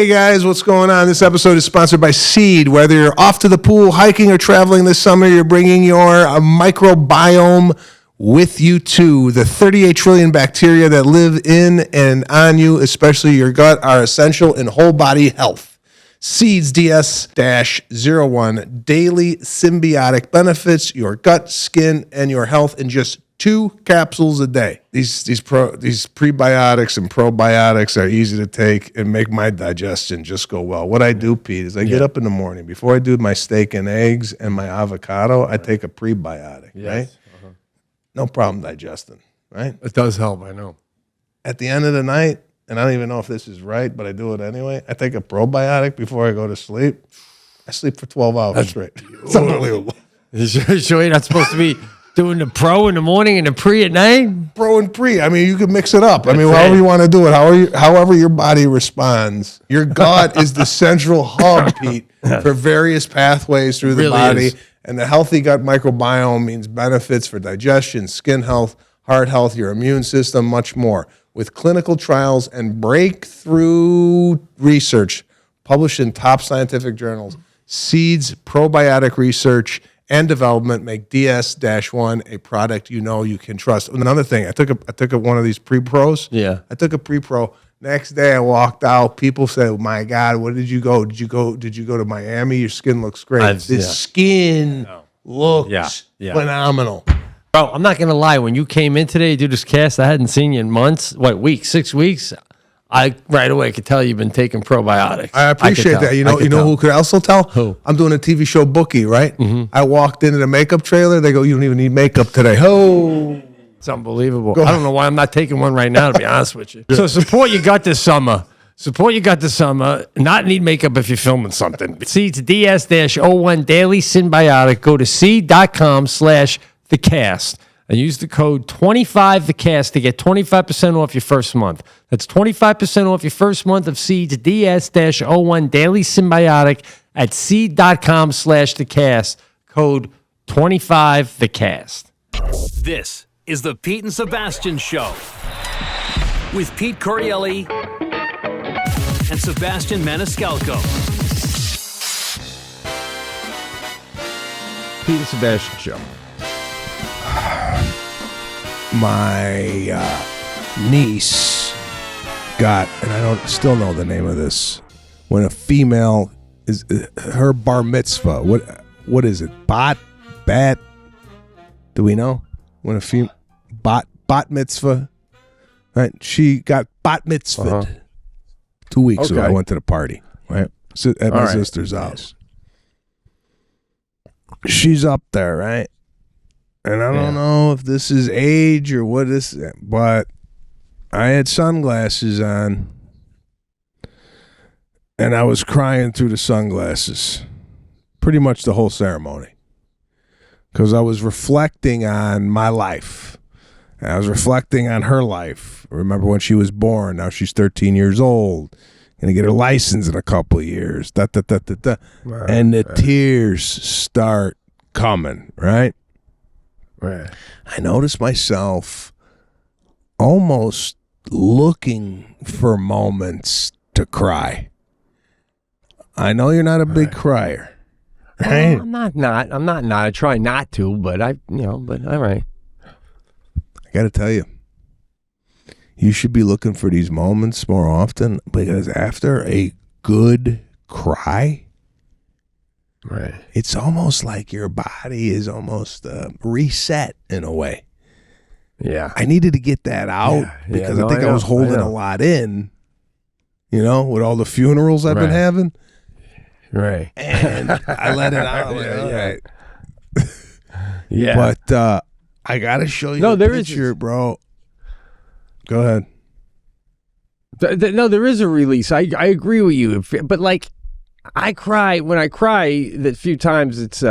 Hey guys, what's going on? This episode is sponsored by Seed. Whether you're off to the pool, hiking, or traveling this summer, you're bringing your microbiome with you too. The 38 trillion bacteria that live in and on you, especially your gut, are essential in whole body health. Seeds DS-01 daily symbiotic benefits your gut, skin, and your health in just 2 capsules a day. These prebiotics and probiotics are easy to take and make my digestion just go well. What I do, Pete, is I get up in the morning. Before I do my steak and eggs and my avocado, I take a prebiotic, right? Uh-huh. No problem digesting, right? It does help, I know. At the end of the night, and I don't even know if this is right, but I do it anyway, I take a probiotic before I go to sleep. I sleep for 12 hours straight. It's unbelievable. You sure you're not supposed to be doing the pro in the morning and the pre at night? Pro and pre. I mean, you can mix it up. I mean, however you want to do it, however your body responds. Your gut is the central hub, Pete, for various pathways through the body. Is. And the healthy gut microbiome means benefits for digestion, skin health, heart health, your immune system, much more. With clinical trials and breakthrough research published in top scientific journals, Seed's probiotic research and development make DS-1 a product you can trust. Another thing, I took one of these pre-pros. Yeah. I took a pre-pro. Next day I walked out. People said, "Oh my God, where did you go? Did you go to Miami? Your skin looks great." Skin looks phenomenal. Bro, I'm not going to lie. When you came in today to do this cast, I hadn't seen you in months. Weeks? 6 weeks? I right away could tell you've been taking probiotics. I appreciate that. You know who could also tell? Who? I'm doing a TV show Bookie, right? Mm-hmm. I walked into the makeup trailer. They go, "You don't even need makeup today." Oh, it's unbelievable. I don't know why I'm not taking one right now, to be honest with you. So support you got this summer. Not need makeup if you're filming something. Seeds DS-01 Daily Symbiotic. Go to seed.com/thecast and use the code 25thecast to get 25% off your first month. That's 25% off your first month of Seeds DS-01 Daily Symbiotic at seed.com/thecast. Code 25thecast. This is the Pete and Sebastian Show with Pete Correale and Sebastian Maniscalco. Pete and Sebastian Show. My niece got, and I don't still know the name of this, when a female is her bar mitzvah. What is it? Bat? Do we know? When a female bat mitzvah, right? She got bat mitzvah 2 weeks ago. I went to the party, right? At my sister's house. She's up there, right? And I don't know if this is age or what is it, but I had sunglasses on, and I was crying through the sunglasses pretty much the whole ceremony because I was reflecting on my life. And I was reflecting on her life. I remember when she was born. Now she's 13 years old. Going to get her license in a couple of years. Right, and the tears start coming, right? Right. I noticed myself almost looking for moments to cry. I know you're not a big crier. Right? I'm not. I try not to, but but all right. I got to tell you, you should be looking for these moments more often because after a good cry, right, it's almost like your body is almost reset in a way. Yeah. I needed to get that out because I think I was holding a lot in, with all the funerals I've been having. Right. And I let it out. Right. Yeah. But I got to show you the picture, bro. Go ahead. No, there is a release. I agree with you. But I cry. When I cry the few times, it's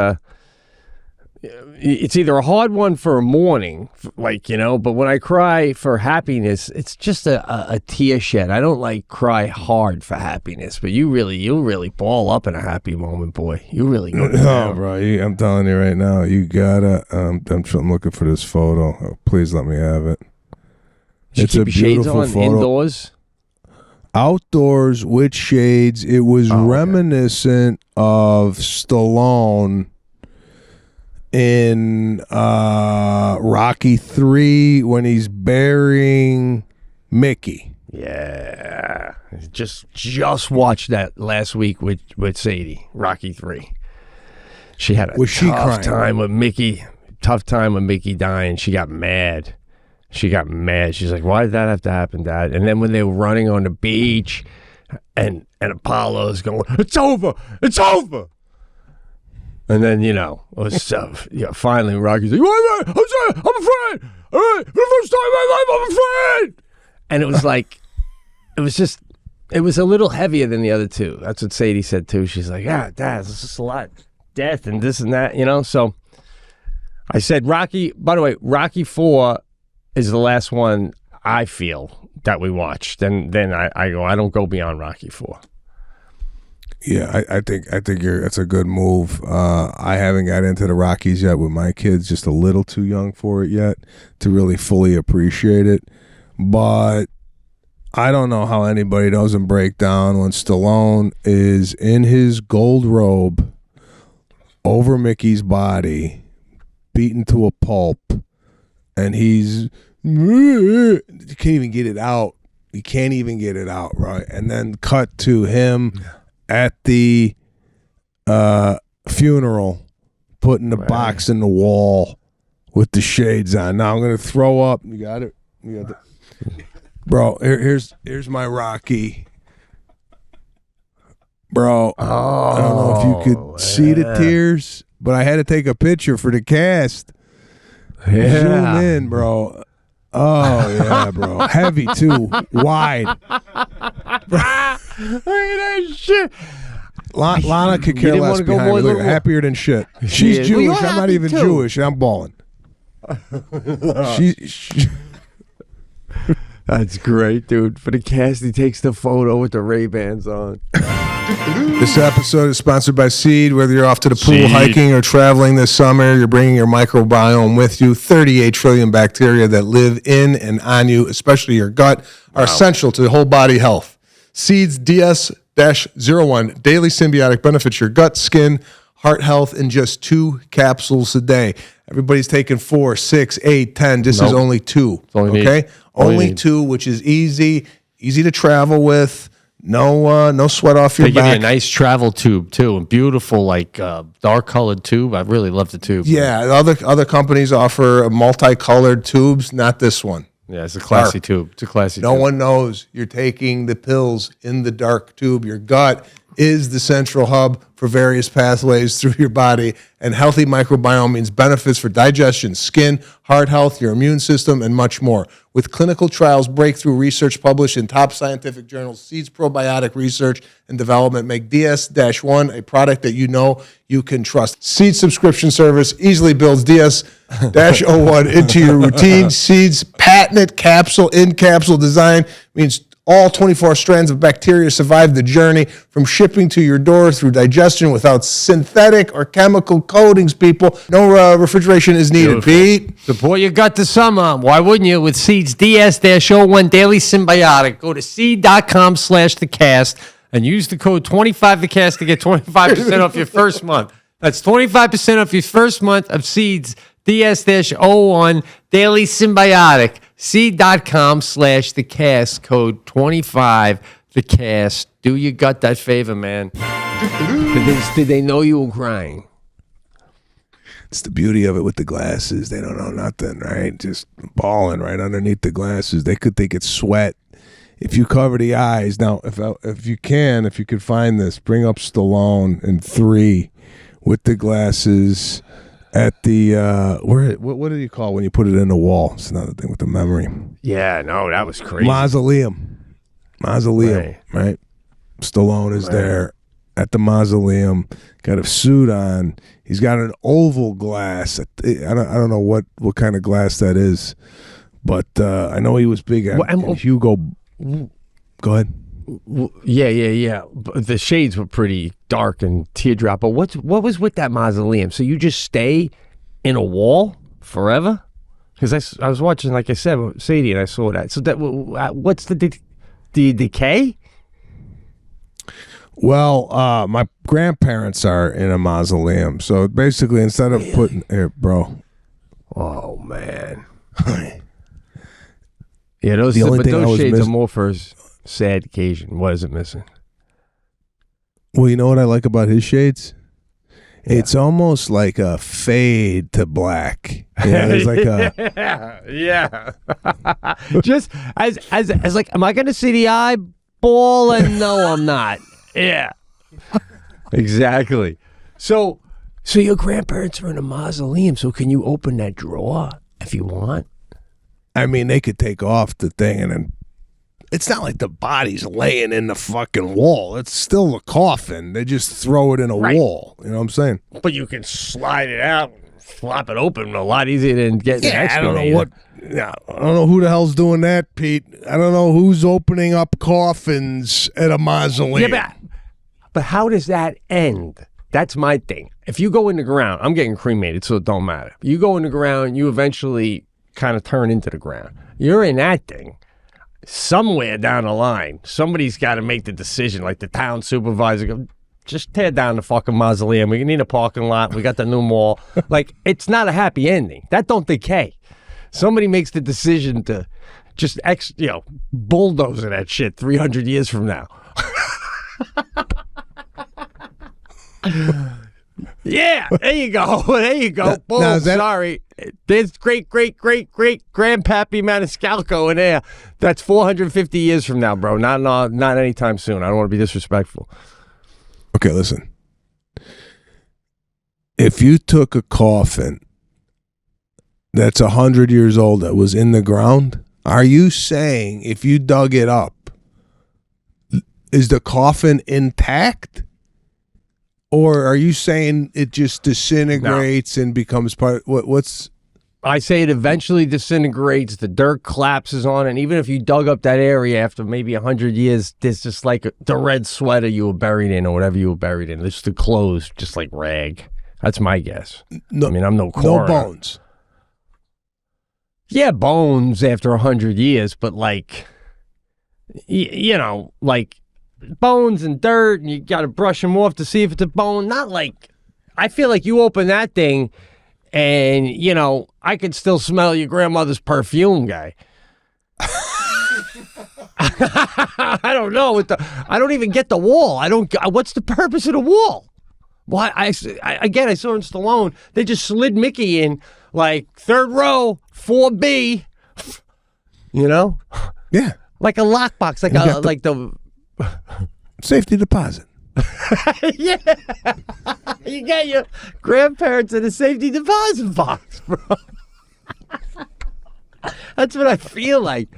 either a hard one for a morning, but when I cry for happiness, it's just a tear shed. I don't cry hard for happiness, but you'll really ball up in a happy moment, boy. You really go down. Oh, bro, I'm telling you right now, you gotta, I'm looking for this photo. Oh, please let me have it. It's a beautiful photo. Indoors? outdoors with shades. It was reminiscent of Stallone in Rocky 3 when he's burying Mickey. Yeah. Just watched that last week with Sadie, Rocky 3. She had a tough time with Mickey dying. She got mad. She's like, why did that have to happen, Dad? And then when they were running on the beach and Apollo's going, it's over. And then, finally Rocky's like, wait, I'm afraid. All right, for the first time in my life, I'm afraid. And it was like, it was a little heavier than the other two. That's what Sadie said too. She's like, Dad, this is a lot. Death and this and that, So I said, Rocky 4 is the last one I feel that we watched. Then I go, I don't go beyond Rocky 4. Yeah, I think that's a good move. I haven't got into the Rockies yet with my kids, just a little too young for it yet to really fully appreciate it. But I don't know how anybody doesn't break down when Stallone is in his gold robe over Mickey's body, beaten to a pulp, and you can't even get it out. You can't even get it out, right? And then cut to him at the funeral, putting the box in the wall with the shades on. Now I'm gonna throw up. You got it. Bro, here's my Rocky. Bro, I don't know if you could see the tears, but I had to take a picture for the cast. Yeah. Zoom in, bro. Oh, yeah, bro. Heavy, too. Wide. Look at that shit. Lana could care less behind me. Look, happier than shit. She's Jewish. I'm not even Jewish. I'm balling. That's great, dude. For the cast, he takes the photo with the Ray-Bans on. This episode is sponsored by Seed. Whether you're off to the pool, hiking, or traveling this summer, you're bringing your microbiome with you. 38 trillion bacteria that live in and on you, especially your gut, are essential to whole body health. Seed's DS-01 Daily Symbiotic benefits your gut, skin, heart health in just 2 capsules a day. Everybody's taking 4, 6, 8, 10. This is only 2. Okay? Only 2, which is easy to travel with. No sweat off your back. They give you a nice travel tube too, a beautiful dark colored tube. I really love the tube. Yeah, other companies offer multicolored tubes, not this one. Yeah, it's a classy tube. It's a classy tube. No one knows you're taking the pills in the dark tube. Your gut is the central hub for various pathways through your body, and healthy microbiome means benefits for digestion, skin, heart health, your immune system, and much more. With clinical trials, breakthrough research published in top scientific journals, Seed's probiotic research and development make DS-1 a product that you can trust. Seed's subscription service easily builds DS-01 into your routine. Seed's patented in-capsule design means all 24 strands of bacteria survive the journey from shipping to your door through digestion without synthetic or chemical coatings, people. No refrigeration is needed, Pete. Support your gut this summer. Why wouldn't you? With Seed's DS-01 Daily Symbiotic. Go to seed.com/thecast and use the code 25thecast to get 25% off your first month. That's 25% off your first month of Seed's DS-01 Daily Symbiotic. Seed.com/thecast, code 25thecast. Do your gut that favor, man. Did they know you were crying? It's the beauty of it with the glasses. They don't know nothing, right? Just balling right underneath the glasses. They could think it's sweat. If you cover the eyes. Now, if you could find this, bring up Stallone in 3 with the glasses at the what do you call when you put it in the wall? It's another thing with the memory. Yeah, no, that was crazy. Mausoleum, right? Stallone is there at the mausoleum, got a suit on. He's got an oval glass. I don't know what kind of glass that is, but I know he was big at Hugo. Go ahead. Yeah. But the shades were pretty dark and teardrop. But what was with that mausoleum? So you just stay in a wall forever? Because I was watching, like I said, with Sadie, and I saw that. So that what's the Do you decay? Well, my grandparents are in a mausoleum, so basically, instead of putting here, bro. Oh man. Yeah, those The only but thing I those was shades miss- are more for a sad occasion. What is it missing? Well, you know what I like about his shades? It's almost like a fade to black. You know, there's like a yeah. Just as like, am I going to see the eyeball? And no, I'm not. Yeah. Exactly. So your grandparents are in a mausoleum. So can you open that drawer if you want? I mean, they could take off the thing and then it's not like the body's laying in the fucking wall. It's still a coffin. They just throw it in a wall. You know what I'm saying? But you can slide it out, flop it open a lot easier than getting an I don't know excavator. what. Yeah, I don't know who the hell's doing that, Pete. I don't know who's opening up coffins at a mausoleum. Yeah, but how does that end? That's my thing. If you go in the ground, I'm getting cremated, so it don't matter. You go in the ground, you eventually kind of turn into the ground. You're in that thing. Somewhere down the line, somebody's got to make the decision, like the town supervisor, go, just tear down the fucking mausoleum. We need a parking lot. We got the new mall. Like, it's not a happy ending. That don't decay. Somebody makes the decision to just, bulldoze that shit 300 years from now. Yeah, there you go. There you go. Boom. now is that- Sorry. There's great grandpappy Maniscalco in there. That's 450 years from now, bro. Not anytime soon. I don't want to be disrespectful. Okay, listen. If you took a coffin that's 100 years old that was in the ground, are you saying if you dug it up, is the coffin intact? Or are you saying it just disintegrates and becomes part? What's? I say it eventually disintegrates. The dirt collapses on it. And even if you dug up that area after maybe 100 years, there's just like the red sweater you were buried in or whatever you were buried in. It's the clothes, just like rag. That's my guess. No, I mean, I'm no coroner. No bones. Yeah, bones after 100 years, but like, like bones and dirt, and you got to brush them off to see if it's a bone. Not like, I feel like you open that thing and, I could still smell your grandmother's perfume, guy. I don't know. I don't even get the wall. What's the purpose of the wall? Well, I saw in Stallone, they just slid Mickey in like third row, 4B, Yeah. like a lockbox, like the Safety deposit. yeah. You got your grandparents in a safety deposit box, bro. That's what I feel like.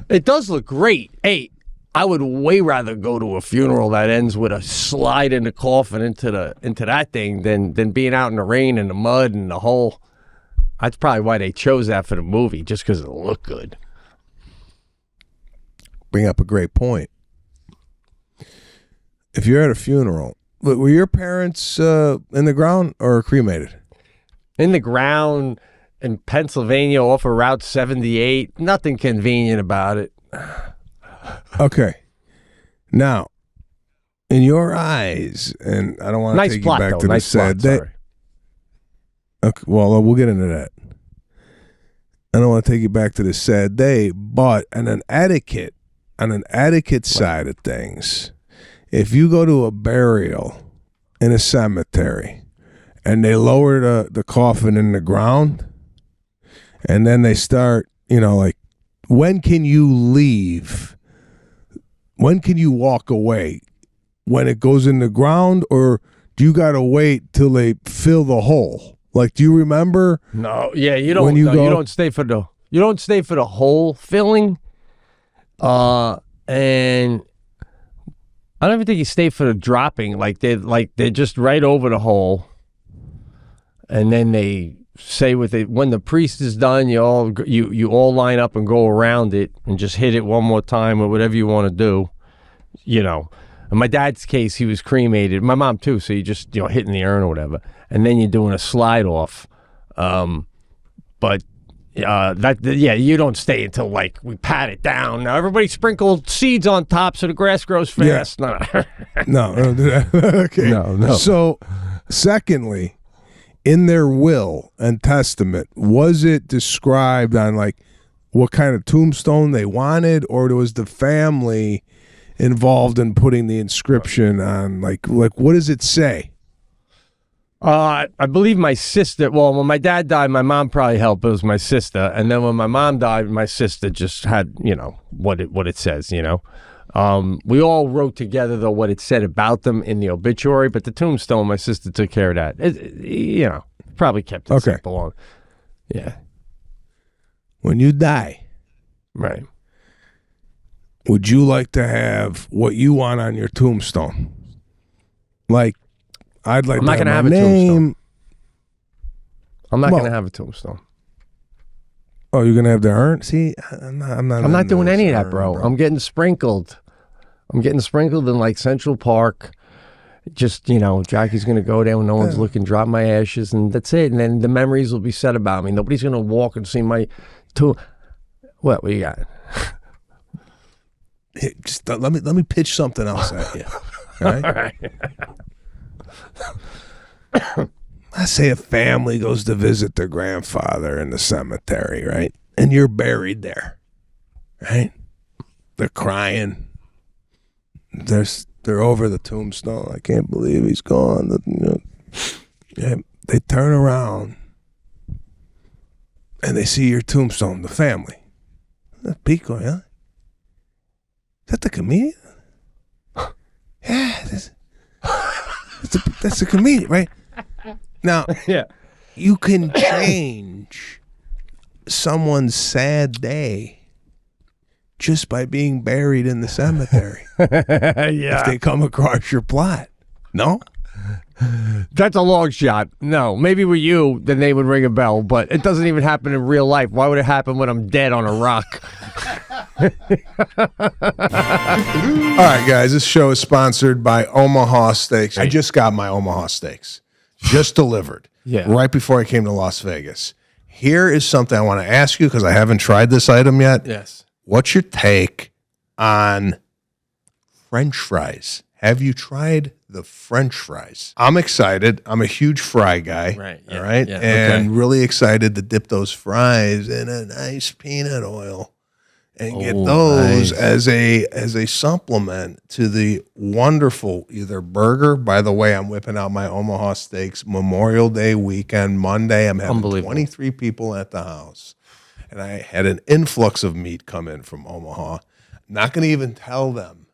It does look great. Hey, I would way rather go to a funeral that ends with a slide in the coffin into that thing than being out in the rain and the mud and the hole. That's probably why they chose that for the movie, just because it'll look good. Bring up a great point. If you're at a funeral, were your parents in the ground or cremated? In the ground in Pennsylvania off of Route 78. Nothing convenient about it. Okay. Now, in your eyes, and I don't want to Nice take plot, you back though. to Nice the sad plot, day. sorry. Okay, well, we'll get into that. I don't want to take you back to the sad day, but on an etiquette side of things, if you go to a burial in a cemetery and they lower the coffin in the ground and then they start, like, when can you leave? When can you walk away? When it goes in the ground, or do you got to wait till they fill the hole? Like, do you remember? No, yeah, you don't. When you go- you don't stay for the hole filling, and I don't even think you stay for the dropping. They're just right over the hole, and then they say when the priest is done, you all line up and go around it and just hit it one more time or whatever you want to do, In my dad's case, he was cremated. My mom too, so you just hitting the urn or whatever, and then you're doing a slide off. But You don't stay until like we pat it down. Now everybody sprinkle seeds on top so the grass grows fast. Yeah. No. Okay. No. So, secondly, in their will and testament, was it described on like what kind of tombstone they wanted, or was the family involved in putting the inscription on? Like what does it say? I believe my sister. Well, when my dad died, my mom probably helped. It was my sister, and then when my mom died, my sister just had what it says. We all wrote together though what it said about them in the obituary, but the tombstone, my sister took care of that. Probably kept it simple on. Yeah. When you die, right? Would you like to have what you want on your tombstone? Like, I'd like. I'm not to going to have have a tombstone. I'm not going to have a tombstone. Oh, you're going to have the urn? See, I'm not doing any of that, bro. I'm getting sprinkled. I'm getting sprinkled in like Central Park. Just, Jackie's going to go there when no one's looking, drop my ashes, and that's it. And then the memories will be said about me. Nobody's going to walk and see my tomb. What you got? Hey, just let me pitch something else at you. All right? All right. Let's say a family goes to visit their grandfather in the cemetery, right? And you're buried there, right? They're crying. They're over the tombstone. I can't believe he's gone. Yeah, they turn around and they see your tombstone, the family. Pico, yeah? Is that the comedian? Yeah, that's a comedian, right? Now, yeah, you can change someone's sad day just by being buried in the cemetery. Yeah. If they come across your plot. No? That's a long shot. No, maybe with you, then they would ring a bell, but it doesn't even happen in real life. Why would it happen when I'm dead on a rock? All right, guys, this show is sponsored by Omaha Steaks. I just got my Omaha Steaks. Just delivered. Yeah. Right before I came to Las Vegas. Here is something I want to ask you because I haven't tried this item yet. Yes. What's your take on French fries? Have you tried the French fries? I'm excited. I'm a huge fry guy. Right. Yeah, all right. Yeah, and really excited to dip those fries in a nice peanut oil and get those as a supplement to the wonderful either burger. By the way, I'm whipping out my Omaha Steaks Memorial Day weekend, Monday. I'm having 23 people at the house. And I had an influx of meat come in from Omaha. Not going to even tell them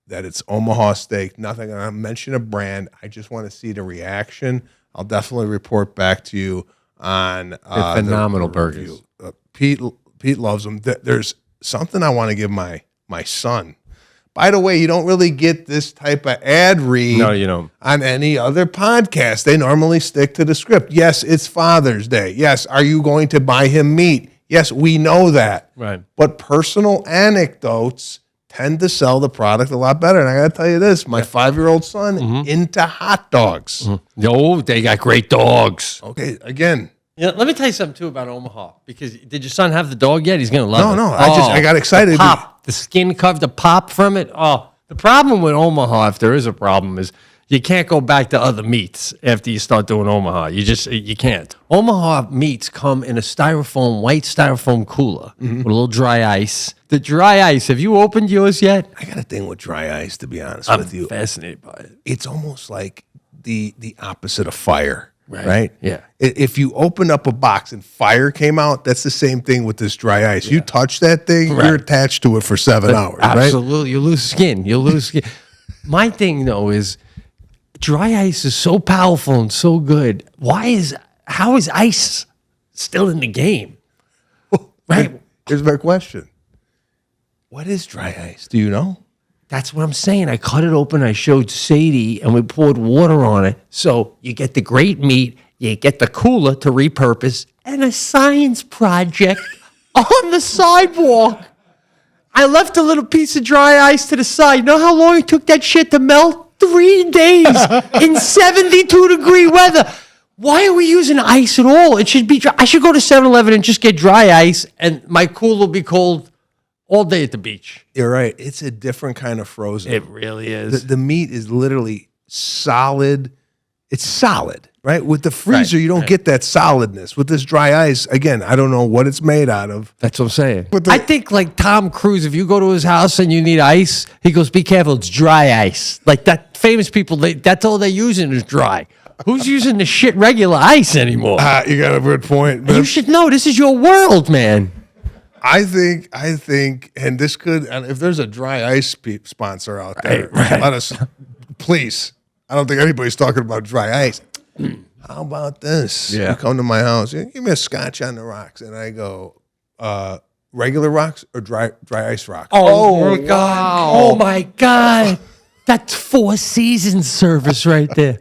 that it's Omaha Steak. Nothing going to mention a brand. I just want to see the reaction. I'll definitely report back to you on phenomenal burgers. Pete loves them. There's something I want to give my son. By the way, you don't really get this type of ad read on any other podcast. They normally stick to the script. Yes, it's Father's Day. Yes, are you going to buy him meat? Yes, we know that. Right. But personal anecdotes tend to sell the product a lot better. And I got to tell you this, my 5-year-old son into hot dogs. Oh, they got great dogs. Okay, again. Yeah, let me tell you something too about Omaha. Because did your son have the dog yet? He's gonna love it. No, I got excited. The skin covered, the pop from it. Oh, the problem with Omaha, if there is a problem, is you can't go back to other meats after you start doing Omaha. You can't. Omaha meats come in a white styrofoam cooler with a little dry ice. The dry ice. Have you opened yours yet? I got a thing with dry ice, to be honest with you. I'm fascinated by it. It's almost like the opposite of fire. Right? Yeah. If you open up a box and fire came out, that's the same thing with this dry ice. You touch that thing, you're attached to it for 7 hours. Absolutely. You lose skin. My thing, though, is dry ice is so powerful and so good. How is ice still in the game? Right? Here's my question. What is dry ice? Do you know? That's what I'm saying. I cut it open. I showed Sadie, and we poured water on it. So you get the great meat, you get the cooler to repurpose, and a science project on the sidewalk. I left a little piece of dry ice to the side. You know how long it took that shit to melt? 3 days in 72-degree weather. Why are we using ice at all? It should be dry. I should go to 7-Eleven and just get dry ice, and my cool will be cold all day at the beach. You're right. It's a different kind of frozen. It really is. The meat is literally solid. It's solid, right? With the freezer, you don't get that solidness. With this dry ice, again, I don't know what it's made out of. That's what I'm saying. I think like Tom Cruise, if you go to his house and you need ice, he goes, be careful, it's dry ice. Like that famous people, that's all they're using is dry. Who's using the shit regular ice anymore? You got a good point. You should know, this is your world, man. I think, and this could, and if there's a dry ice sponsor out there, let us, please. I don't think anybody's talking about dry ice. How about this? Yeah. You come to my house, give me a scotch on the rocks, and I go, regular rocks or dry ice rocks? Oh my God. Oh my God. That's 4 Seasons service right there.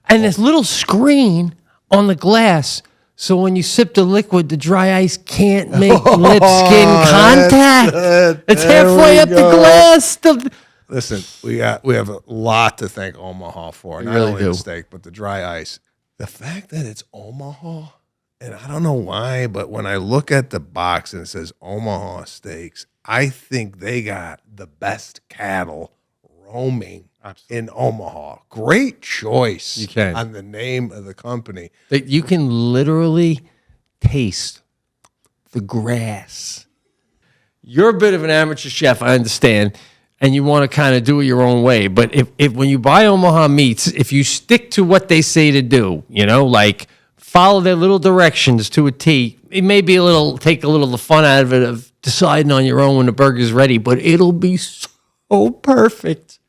And this little screen on the glass, so when you sip the liquid, the dry ice can't make lip-skin contact. It's halfway up the glass. Listen, we have a lot to thank Omaha for. Not only the steak, but the dry ice. The fact that it's Omaha, and I don't know why, but when I look at the box and it says Omaha Steaks, I think they got the best cattle roaming in Omaha. Great choice on the name of the company. You can literally taste the grass. You're a bit of an amateur chef, I understand, and you want to kind of do it your own way. But if when you buy Omaha meats, if you stick to what they say to do, like follow their little directions to a T, it may be take a little of the fun out of it of deciding on your own when the burger's ready, but it'll be so perfect.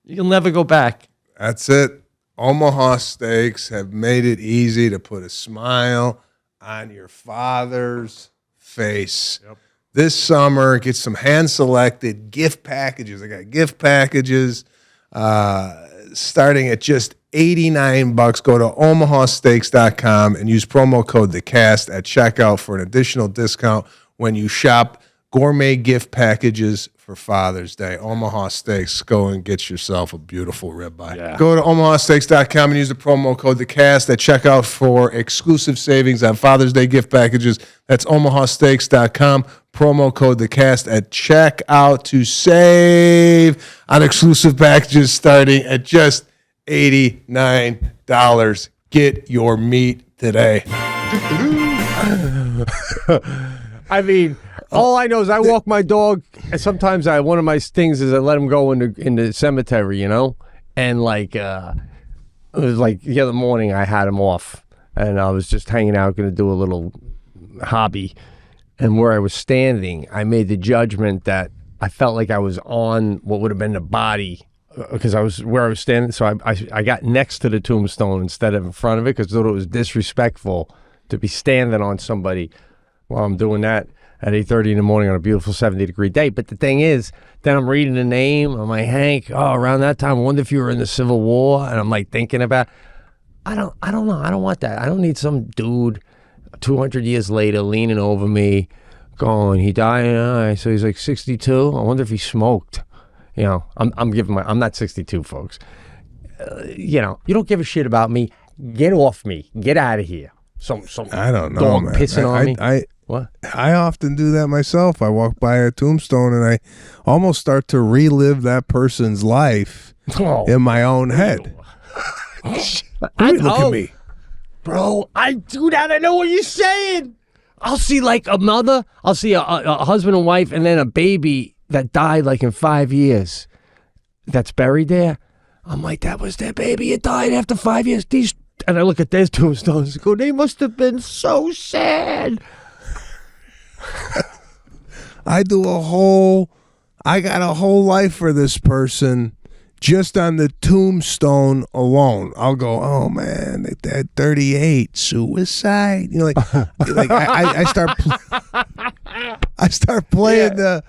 You'll never go back. That's it. Omaha Steaks have made it easy to put a smile on your father's face. Yep. This summer, get some hand-selected gift packages. I got gift packages starting at just $89. Go to omahasteaks.com and use promo code THECAST at checkout for an additional discount when you shop gourmet gift packages for Father's Day. Omaha Steaks. Go and get yourself a beautiful ribeye. Yeah. Go to omahasteaks.com and use the promo code THECAST at checkout for exclusive savings on Father's Day gift packages. That's omahasteaks.com. Promo code THECAST at checkout to save on exclusive packages starting at just $89. Get your meat today. I mean, all I know is I walk my dog, and sometimes one of my things is I let him go in the cemetery, and it was like the other morning I had him off, and I was just hanging out, going to do a little hobby, and where I was standing, I made the judgment that I felt like I was on what would have been the body, because I was where I was standing, so I got next to the tombstone instead of in front of it, because I thought it was disrespectful to be standing on somebody while I'm doing that at 8:30 in the morning on a beautiful 70-degree day. But the thing is, then I'm reading the name. I'm like, Hank, around that time, I wonder if you were in the Civil War. And I'm like thinking about, I don't know. I don't want that. I don't need some dude 200 years later leaning over me going, he died. So he's like 62. I wonder if he smoked. I'm not 62, folks. You don't give a shit about me. Get off me. Get out of here. Some I don't know, dog man. pissing on me. What? I often do that myself. I walk by a tombstone and I almost start to relive that person's life in my own head. Look at me. Bro, I do that. I know what you're saying. I'll see like a mother, I'll see a husband and wife, and then a baby that died like in 5 years that's buried there. I'm like, that was their baby. It died after 5 years. And I look at their tombstones and go, they must have been so sad. I got a whole life for this person just on the tombstone alone. I'll go, oh man, they're 38, suicide. I start playing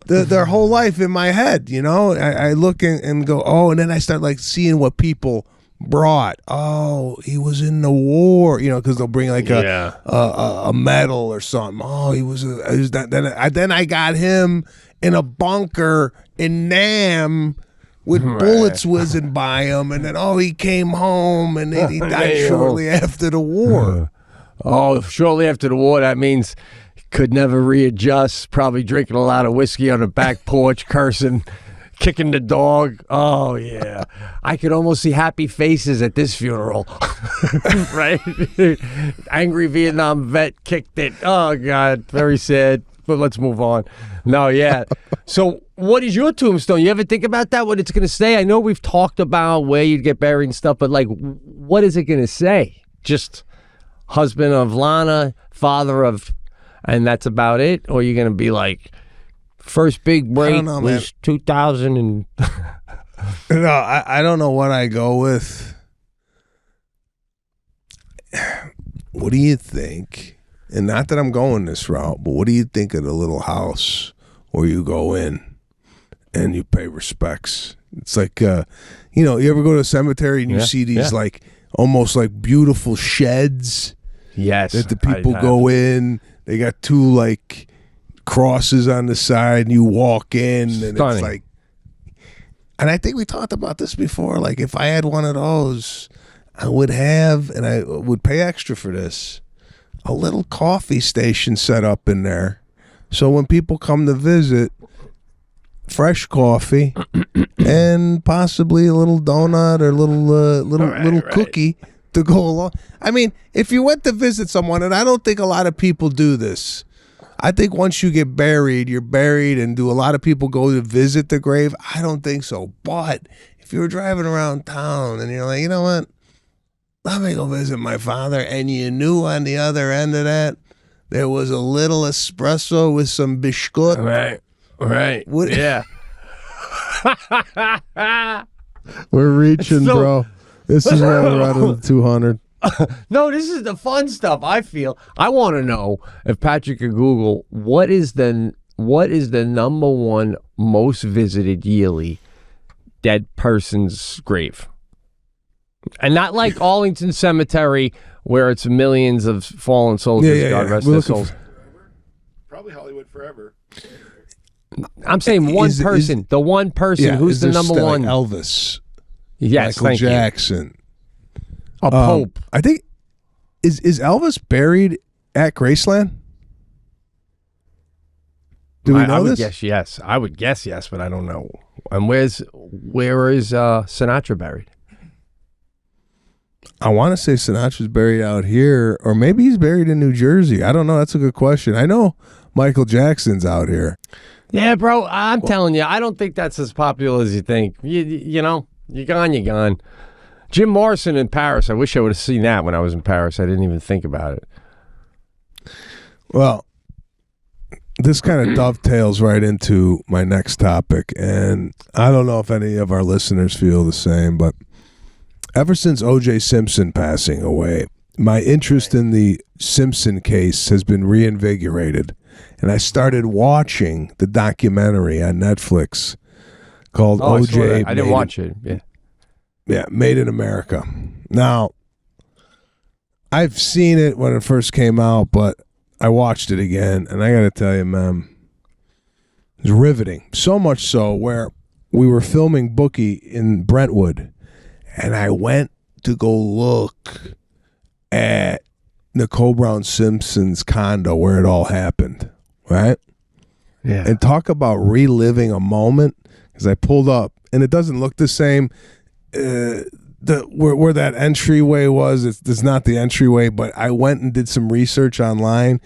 their whole life in my head. I look and go, oh, and then I start like seeing what people brought. Oh, he was in the war, because they'll bring like a medal or something. Oh, he was then I got him in a bunker in Nam with bullets whizzing by him, and then he came home and he died shortly after the war. Shortly after the war, that means he could never readjust, probably drinking a lot of whiskey on the back porch, cursing, kicking the dog. Oh, yeah. I could almost see happy faces at this funeral. Right? Angry Vietnam vet kicked it. Oh, God. Very sad. But let's move on. No, yeah. So what is your tombstone? You ever think about that, what it's going to say? I know we've talked about where you'd get buried and stuff, but like, what is it going to say? Just husband of Lana, father of, and that's about it? Or are you going to be like, first big break was 2000 and... No, I don't know what I go with. What do you think? And not that I'm going this route, but what do you think of the little house where you go in and you pay respects? It's like, you ever go to a cemetery and you see these like almost like beautiful sheds? Yes. That the people go in. They got two like crosses on the side and you walk in and it's like, and I think we talked about this before. Like if I had one of those, I would have, and I would pay extra for this, a little coffee station set up in there. So when people come to visit, fresh coffee and possibly a little donut or little cookie to go along. I mean, if you went to visit someone, and I don't think a lot of people do this, I think once you get buried, you're buried, and do a lot of people go to visit the grave? I don't think so. But if you were driving around town and you're like, you know what? Let me go visit my father, and you knew on the other end of that there was a little espresso with some biscuit. Right. Yeah. We're reaching, bro. This is where we're out of the 200. No, this is the fun stuff. I feel I want to know if Patrick could Google what is the number one most visited yearly dead person's grave. And not like Arlington Cemetery, where it's millions of fallen soldiers. God rest their souls. Probably Hollywood Forever. I'm saying one person. The one person who's the number one. Like Elvis. Yes, Michael Jackson. A pope. I think is Elvis buried at Graceland? Do we know this? I would guess yes. I would guess yes, but I don't know. And where is Sinatra buried? I want to say Sinatra's buried out here, or maybe he's buried in New Jersey. I don't know. That's a good question. I know Michael Jackson's out here. Yeah, bro. I'm telling you, I don't think that's as popular as you think. You know, you're gone. Jim Morrison in Paris. I wish I would have seen that when I was in Paris. I didn't even think about it. Well, this kind of dovetails right into my next topic, and I don't know if any of our listeners feel the same, but ever since OJ Simpson passing away, my interest in the Simpson case has been reinvigorated, and I started watching the documentary on Netflix called OJ. I didn't watch it. Yeah, Made in America. Now, I've seen it when it first came out, but I watched it again, and I got to tell you, man, it's riveting. So much so where we were filming Bookie in Brentwood, and I went to go look at Nicole Brown Simpson's condo where it all happened, right? Yeah. And talk about reliving a moment, because I pulled up, and it doesn't look the same. Where that entryway was, it's not the entryway, but I went and did some research online,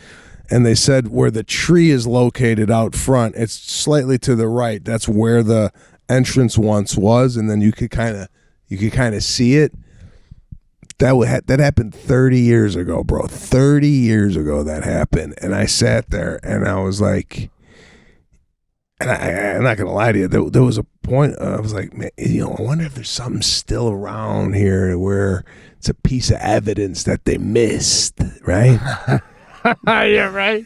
and they said where the tree is located out front, it's slightly to the right. That's where the entrance once was, and then you could kind of see it. That happened 30 years ago, bro. 30 years ago that happened, and I sat there and I was like, and I'm not gonna lie to you, there was a point I was like, man, I wonder if there's something still around here where it's a piece of evidence that they missed, right? Yeah, right.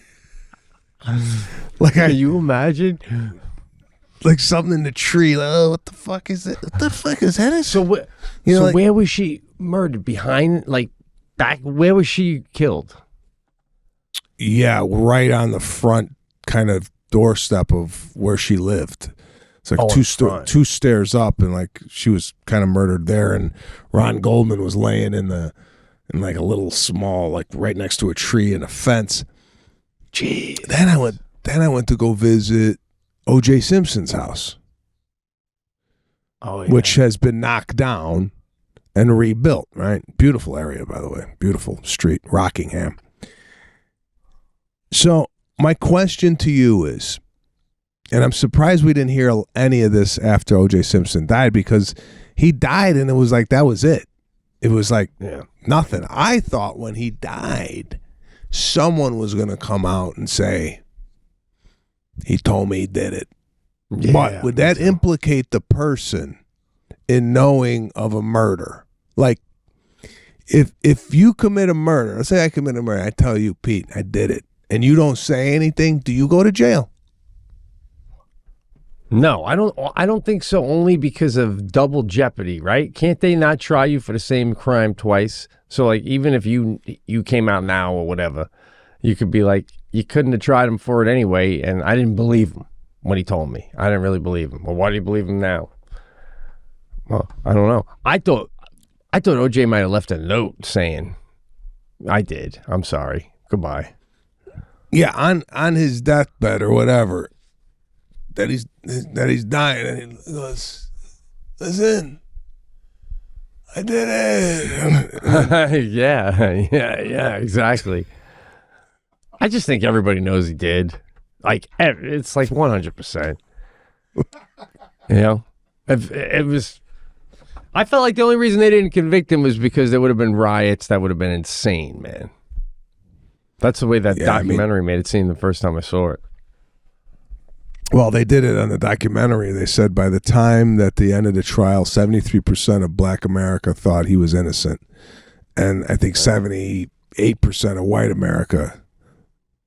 Like, can you imagine? Like something in the tree. Like, oh, what the fuck is it? What the fuck is that? So where was she murdered? Behind, like, back? Where was she killed? Yeah, right on the front kind of doorstep of where she lived. It's like Oh, two stairs up, and like she was kind of murdered there, and Ron Goldman was laying in like a little small, like right next to a tree and a fence. Jeez. Then I went to go visit OJ Simpson's house, which has been knocked down and rebuilt. Right, beautiful area, by the way, beautiful street, Rockingham. So my question to you is, and I'm surprised we didn't hear any of this after OJ Simpson died, because he died and it was like that was it. It was like nothing. I thought when he died, someone was going to come out and say, he told me he did it. Yeah, but would that implicate the person in knowing of a murder? Like, if you commit a murder, let's say I commit a murder, I tell you, Pete, I did it, and you don't say anything, do you go to jail? No, I don't think so, only because of double jeopardy, right? Can't they not try you for the same crime twice? So like, even if you came out now or whatever, you could be like, you couldn't have tried him for it anyway, and I didn't believe him when he told me. I didn't really believe him. Well, why do you believe him now? Well, I don't know. I thought OJ might have left a note saying, I did. I'm sorry. Goodbye. Yeah, on his deathbed or whatever, that he's dying, and he goes, listen, I did it. yeah, exactly. I just think everybody knows he did. Like, it's like 100%. You know, it was. I felt like the only reason they didn't convict him was because there would have been riots. That would have been insane, man. That's the way that documentary made it seem the first time I saw it. Well, they did it on the documentary. They said by the time that the end of the trial, 73% of Black America thought he was innocent, and I think 78% of white America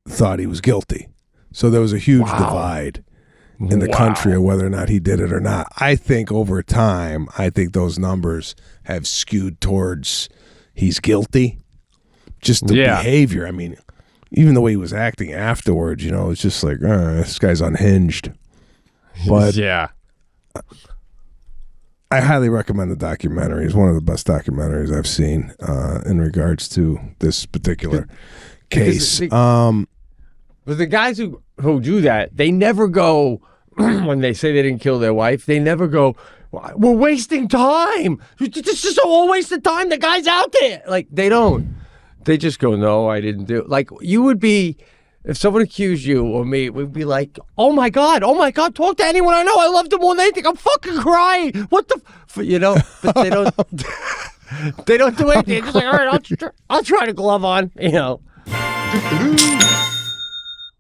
thought he was guilty. So there was a huge divide in the country of whether or not he did it or not. I think over time, those numbers have skewed towards he's guilty. Just the behavior. I mean, even the way he was acting afterwards, you know, it's just like, this guy's unhinged. But I highly recommend the documentary. It's one of the best documentaries I've seen in regards to this particular case. But the guys who do that, they never go, when they say they didn't kill their wife, they never go, we're wasting time. This is all a waste of time. The guy's out there. Like, they don't. They just go, no, I didn't do it. Like, you would be, if someone accused you or me, we'd be like, oh my God, talk to anyone I know. I love them more than anything. I'm fucking crying. What the, you know, but they don't, they don't do anything. They're just like, all right, I'll try to glove on, you know.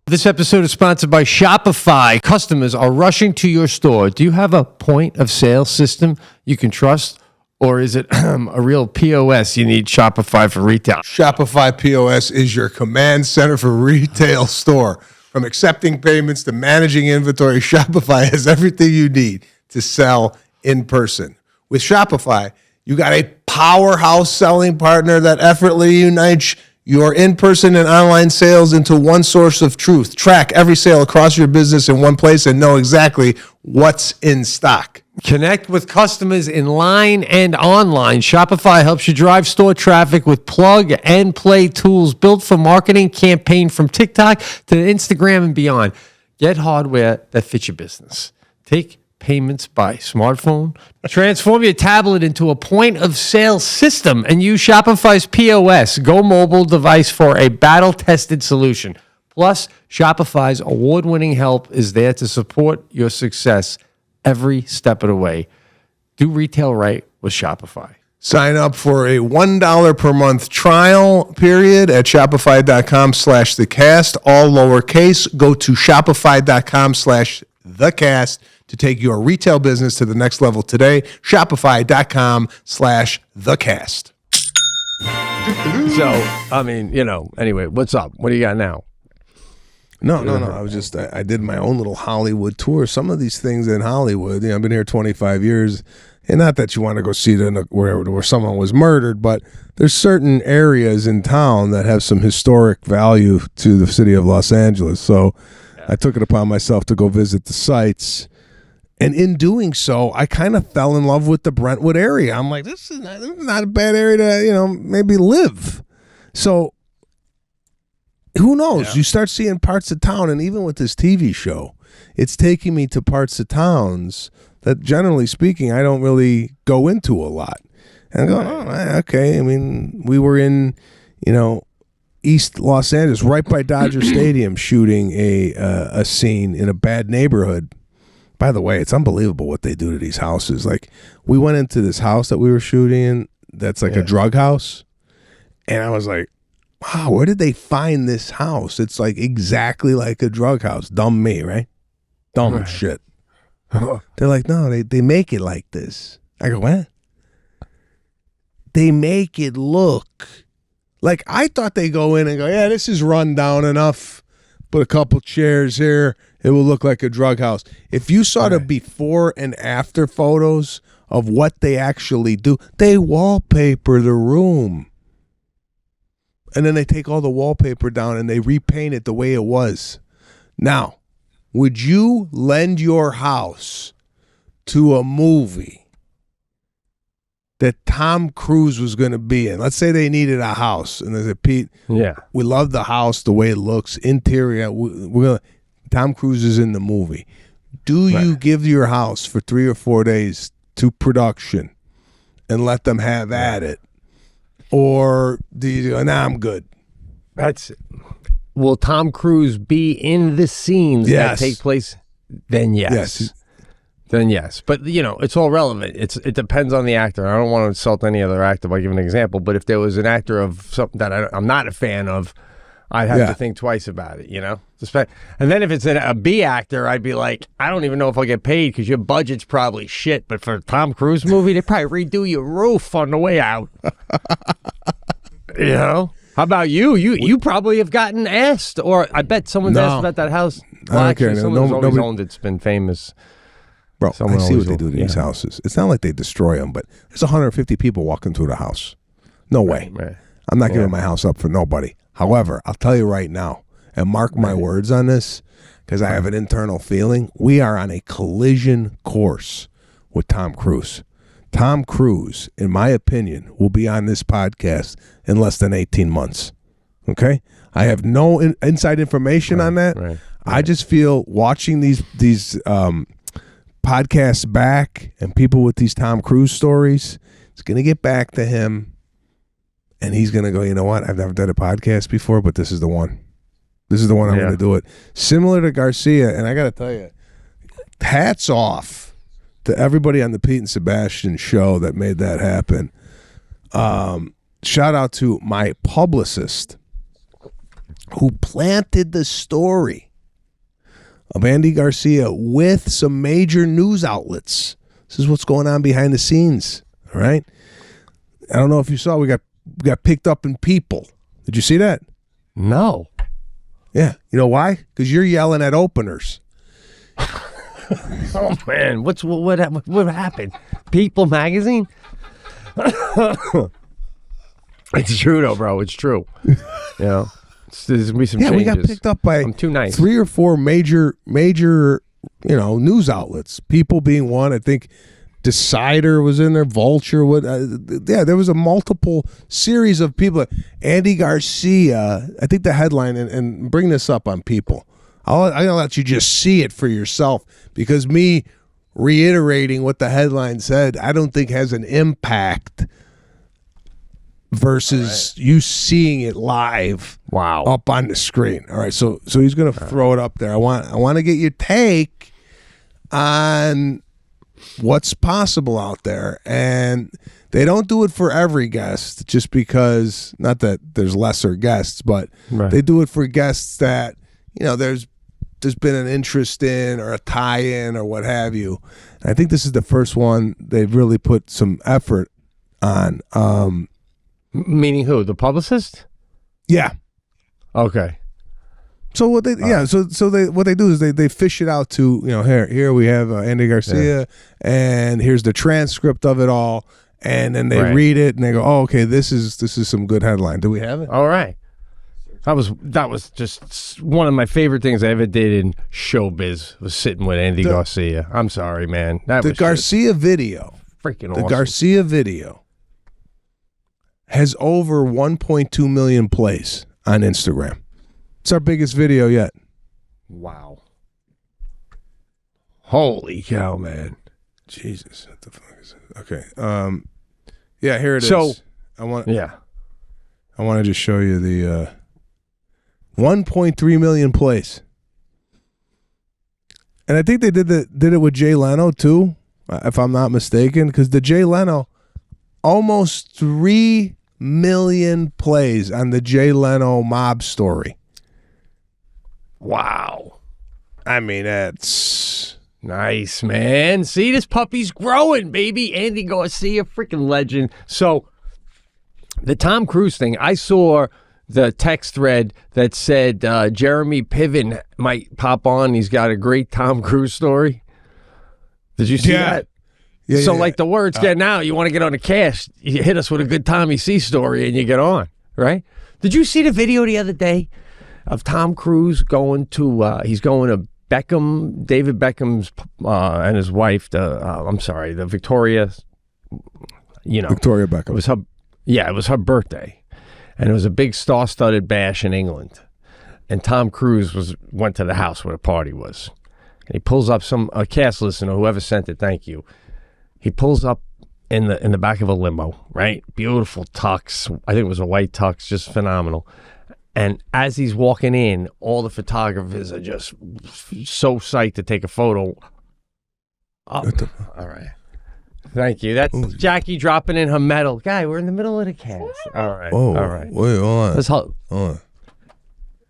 This episode is sponsored by Shopify. Customers are rushing to your store. Do you have a point of sale system you can trust? Or is it a real POS? You need Shopify for retail. Shopify POS is your command center for retail store. From accepting payments to managing inventory, Shopify has everything you need to sell in person. With Shopify, you got a powerhouse selling partner that effortlessly unites your in-person and online sales into one source of truth. Track every sale across your business in one place and know exactly what's in stock. Connect with customers in line and online. Shopify helps you drive store traffic with plug-and-play tools built for marketing campaign from TikTok to Instagram and beyond. Get hardware that fits your business. Take payments by smartphone. Transform your tablet into a point-of-sale system and use Shopify's POS Go mobile device for a battle-tested solution. Plus, Shopify's award-winning help is there to support your success every step of the way. Do retail right with Shopify. Sign up for a $1 per month trial period at shopify.com/thecast, all lowercase. Go to shopify.com/thecast to take your retail business to the next level today. Shopify.com/thecast. So, I mean, you know, anyway, what's up? What do you got now? No. I did my own little Hollywood tour. Some of these things in Hollywood, you know, I've been here 25 years, and not that you want to go see it where someone was murdered, but there's certain areas in town that have some historic value to the city of Los Angeles. So I took it upon myself to go visit the sites And in doing so, I kind of fell in love with the Brentwood area. I'm like, this is not a bad area to, maybe live. So who knows? Yeah. You start seeing parts of town, and even with this TV show, it's taking me to parts of towns that, generally speaking, I don't really go into a lot. And I go, oh, okay. I mean, we were in, East Los Angeles, right by Dodger Stadium, shooting a scene in a bad neighborhood. By the way, it's unbelievable what they do to these houses. Like, we went into this house that we were shooting in that's like a drug house, and I was like, wow, where did they find this house? It's like exactly like a drug house. Dumb me, right? Dumb shit. They're like, no, they make it like this. I go, what? They make it look like, I thought they go in and go, yeah, this is run down enough. Put a couple chairs here. It will look like a drug house. If you saw the before and after photos of what they actually do, they wallpaper the room. And then they take all the wallpaper down and they repaint it the way it was. Now, would you lend your house to a movie that Tom Cruise was going to be in? Let's say they needed a house, and they said, Pete, we love the house, the way it looks, interior. Tom Cruise is in the movie. Do you give your house for 3 or 4 days to production and let them have at it? Or do you go, nah, I'm good? Will Tom Cruise be in the scenes that take place? Then yes. Then yes. But, it's all relevant. It depends on the actor. I don't want to insult any other actor by giving an example, but if there was an actor of something that I'm not a fan of, I'd have to think twice about it, And then if it's a B actor, I'd be like, I don't even know if I'll get paid because your budget's probably shit. But for a Tom Cruise movie, they probably redo your roof on the way out. How about you? You probably have gotten asked, or I bet someone's asked about that house. Well, I don't care. Someone's always owned it. It's been famous. Bro, I see what they do to these houses. It's not like they destroy them, but there's 150 people walking through the house. No way. Right. I'm not giving my house up for nobody. However, I'll tell you right now, and mark my words on this, because I have an internal feeling, we are on a collision course with Tom Cruise. Tom Cruise, in my opinion, will be on this podcast in less than 18 months. Okay? I have no inside information on that. Right. I just feel watching these podcasts back and people with these Tom Cruise stories, it's going to get back to him. And he's going to go, you know what? I've never done a podcast before, but this is the one. This is the one I'm going to do it. Similar to Garcia, and I got to tell you, hats off to everybody on the Pete and Sebastian show that made that happen. Shout out to my publicist who planted the story of Andy Garcia with some major news outlets. This is what's going on behind the scenes, all right? I don't know if you saw, we got picked up in People. Did you see that? No. Yeah. You know why? Because you're yelling at openers. Oh, man. What happened? People magazine? It's true, though, bro. It's true. There's going to be some changes. We got picked up by I'm too nice. 3 or 4 major, news outlets. People being one. I think Decider was in there, Vulture. There was a multiple series of people. Andy Garcia, I think the headline, and bring this up on People. I'm going to let you just see it for yourself, because me reiterating what the headline said, I don't think has an impact versus you seeing it live up on the screen. All right, so he's going to throw it up there. I want to get your take on what's possible out there, and they don't do it for every guest, just because, not that there's lesser guests, but they do it for guests that there's been an interest in, or a tie-in, or what have you. And I think this is the first one they've really put some effort on. Meaning who? The publicist? Yeah. Okay. So what they what they do is they fish it out to here we have Andy Garcia, and here's the transcript of it all, and then they read it and they go, oh, okay, this is some good headline. Do we have it? All right. That was just one of my favorite things I ever did in showbiz was sitting with Andy Garcia. I'm sorry, man. The Garcia video, freaking the awesome. Garcia video has over 1.2 million plays on Instagram. It's our biggest video yet. Wow. Holy cow, man. Jesus, what the fuck is it? Okay. Yeah, here it is. So, I want to just show you the 1.3 million plays. And I think they did it with Jay Leno too, if I'm not mistaken, because the Jay Leno, almost 3 million plays on the Jay Leno mob story. Wow. I mean, that's nice, man. See, this puppy's growing, baby. Andy Garcia, freaking legend. So, the Tom Cruise thing, I saw the text thread that said Jeremy Piven might pop on. He's got a great Tom Cruise story. Did you see that? Yeah, so, like, the word's getting out. You want to get on the cast, you hit us with a good Tommy C story, and you get on, right? Did you see the video the other day of Tom Cruise going to, he's going to David Beckham's and his wife, the Victoria, Victoria Beckham. It was her birthday. And it was a big star-studded bash in England. And Tom Cruise went to the house where the party was. And he pulls up a cast listener, whoever sent it, thank you. He pulls up in the back of a limo, right? Beautiful tux. I think it was a white tux, just phenomenal. And as he's walking in, all the photographers are just so psyched to take a photo. All right. Thank you. That's Jackie dropping in her medal. Guy, we're in the middle of the cast. All right. Oh, all right. Wait, hold on.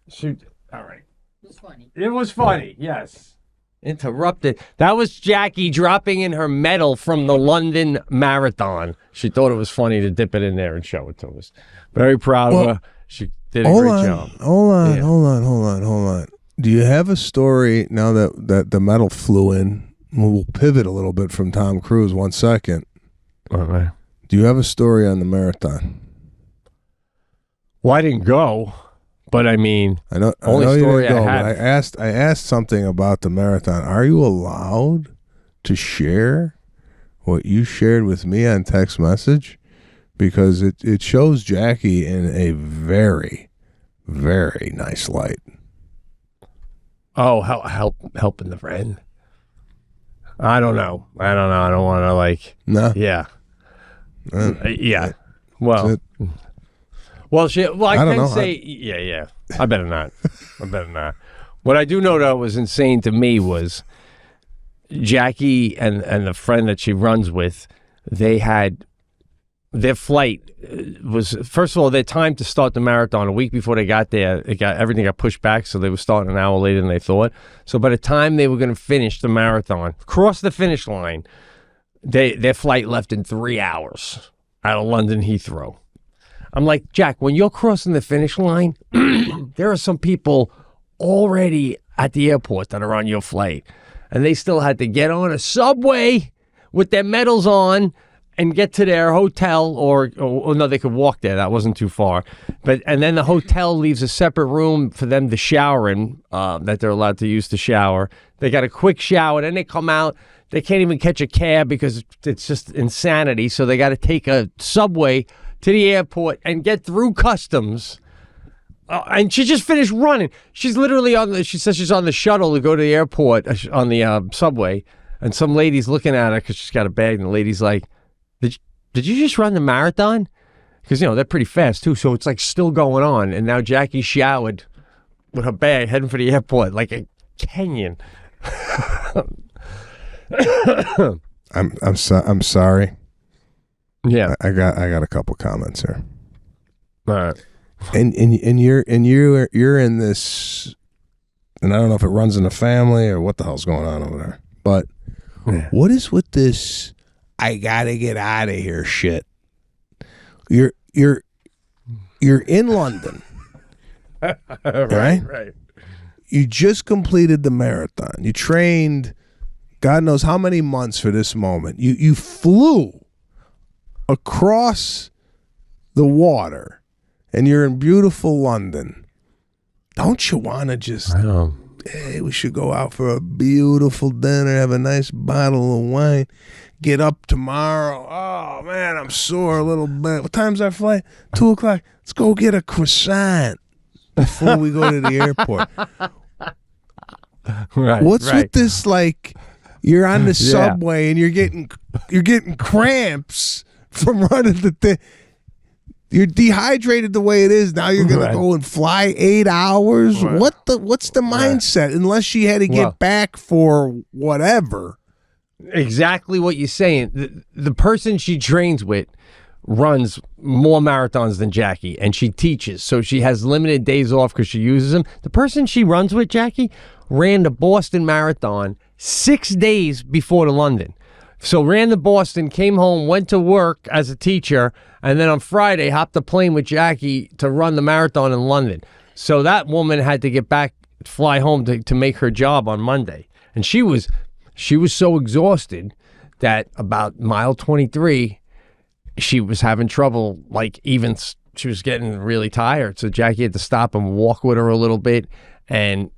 Shoot. All right. It was funny. It was funny, yes. Interrupted. That was Jackie dropping in her medal from the London Marathon. She thought it was funny to dip it in there and show it to us. Very proud of her. She did a great job. Hold on. Do you have a story now that the medal flew in? We'll pivot a little bit from Tom Cruise 1 second. All right. Do you have a story on the marathon? Well, I didn't go, but I mean, I know you didn't go, but I asked something about the marathon. Are you allowed to share what you shared with me on text message? Because it shows Jackie in a very, very nice light. Oh, helping the friend. I don't know. I don't want to No. Yeah. Yeah. Well, I I don't can know. say. Yeah. I better not. What I do know though was insane to me was Jackie and the friend that she runs with. They had their flight was, first of all, their time to start the marathon a week before they got there. Everything got pushed back, so they were starting an hour later than they thought. So by the time they were going to finish the marathon, cross the finish line, their flight left in 3 hours out of London Heathrow. I'm like, Jack, when you're crossing the finish line, there are some people already at the airport that are on your flight, and they still had to get on a subway with their medals on and get to their hotel, or no, they could walk there. That wasn't too far. And then the hotel leaves a separate room for them to shower in, that they're allowed to use to shower. They got a quick shower, then they come out. They can't even catch a cab because it's just insanity. So they got to take a subway to the airport and get through customs. And she just finished running. She's literally she says she's on the shuttle to go to the airport on the subway. And some lady's looking at her because she's got a bag. And the lady's like, Did you just run the marathon? Because, they're pretty fast, too. So it's like still going on. And now Jackie showered with her bag heading for the airport like a Kenyan. I'm sorry. Yeah. I got a couple comments here. All right. And you're in this, and I don't know if it runs in the family or what the hell's going on over there. But what is with this I gotta get out of here shit? You're in London. Right. You just completed the marathon. You trained God knows how many months for this moment. You flew across the water and you're in beautiful London. don't you want to just, I know. hey, we should go out for a beautiful dinner, have a nice bottle of wine, get up tomorrow. Oh, man, I'm sore a little bit. What time's our flight? 2 o'clock. Let's go get a croissant before we go to the airport. Right. What's with this, like, you're on the subway and you're getting cramps from running the thing. You're dehydrated the way it is. Now you're gonna go and fly 8 hours. Right. What's the mindset? Unless she had to get back for whatever. Exactly what you're saying. The person she trains with runs more marathons than Jackie, and she teaches, so she has limited days off because she uses them. The person she runs with, Jackie, ran the Boston Marathon 6 days before the London. So ran the Boston, came home, went to work as a teacher, and then on Friday hopped the plane with Jackie to run the marathon in London. So that woman had to get back, fly home to make her job on Monday. And she was so exhausted that about mile 23, she was having trouble, like she was getting really tired. So Jackie had to stop and walk with her a little bit and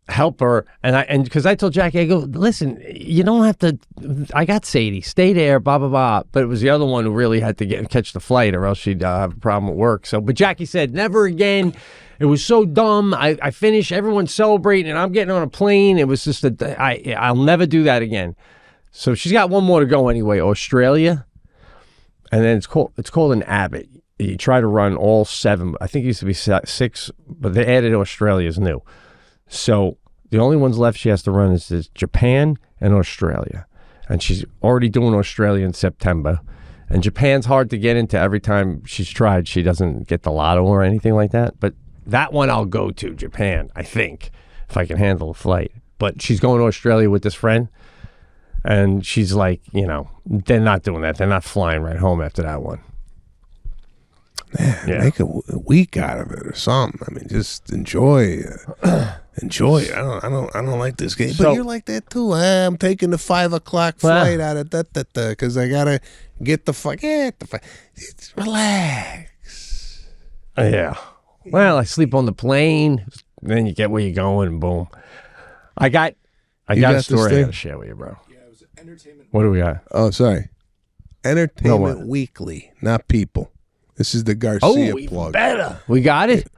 help her. And because I told Jackie, I go, listen, you don't have to, I got Sadie, stay there, blah, blah, blah. But it was the other one who really had to catch the flight or else she'd have a problem at work. So, but Jackie said, never again. It was so dumb. I finished, everyone's celebrating and I'm getting on a plane. It was just I'll never do that again. So she's got one more to go anyway, Australia. And then it's called an Abbott. You try to run all 7. I think it used to be 6, but they added Australia's new. So the only ones left she has to run is Japan and Australia. And she's already doing Australia in September. And Japan's hard to get into. Every time she's tried, she doesn't get the lotto or anything like that. But that one I'll go to, Japan, I think, if I can handle the flight. But she's going to Australia with this friend. And she's like, they're not doing that. They're not flying right home after that one. Man, make a week out of it or something. I mean, just enjoy it. I don't like this game, but you're like that too. I'm taking the 5 o'clock flight out of because I gotta get the fuck. Relax. Yeah. Well, I sleep on the plane. Then you get where you're going, and boom. I got a story I gotta share with you, bro. Entertainment. What do we got? Oh, sorry. Entertainment Weekly, not People. This is the Garcia plug. Better. We got it.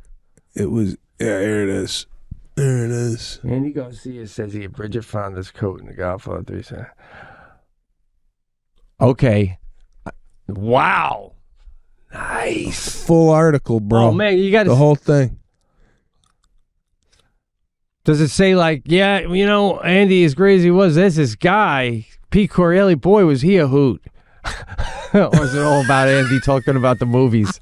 It was. Yeah, here it is. There it is. Andy Garcia says here, Bridget found this coat in the Godfather 3 cents. Okay. Wow. Nice. Full article, bro. Oh man, you got the whole thing. Does it say like, yeah, Andy, as crazy as he was, there's this guy, Pete Correale, boy, was he a hoot? Or is it all about Andy talking about the movies?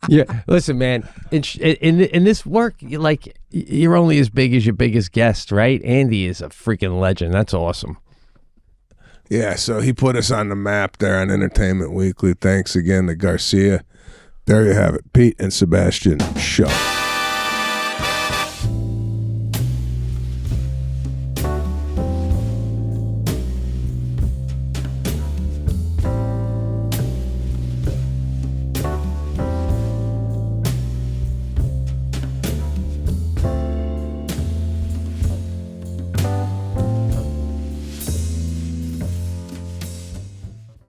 Yeah, listen, man, in this work, you're only as big as your biggest guest, right? Andy is a freaking legend. That's awesome. Yeah, so he put us on the map there on Entertainment Weekly. Thanks again to Garcia. There you have it, Pete and Sebastian Show.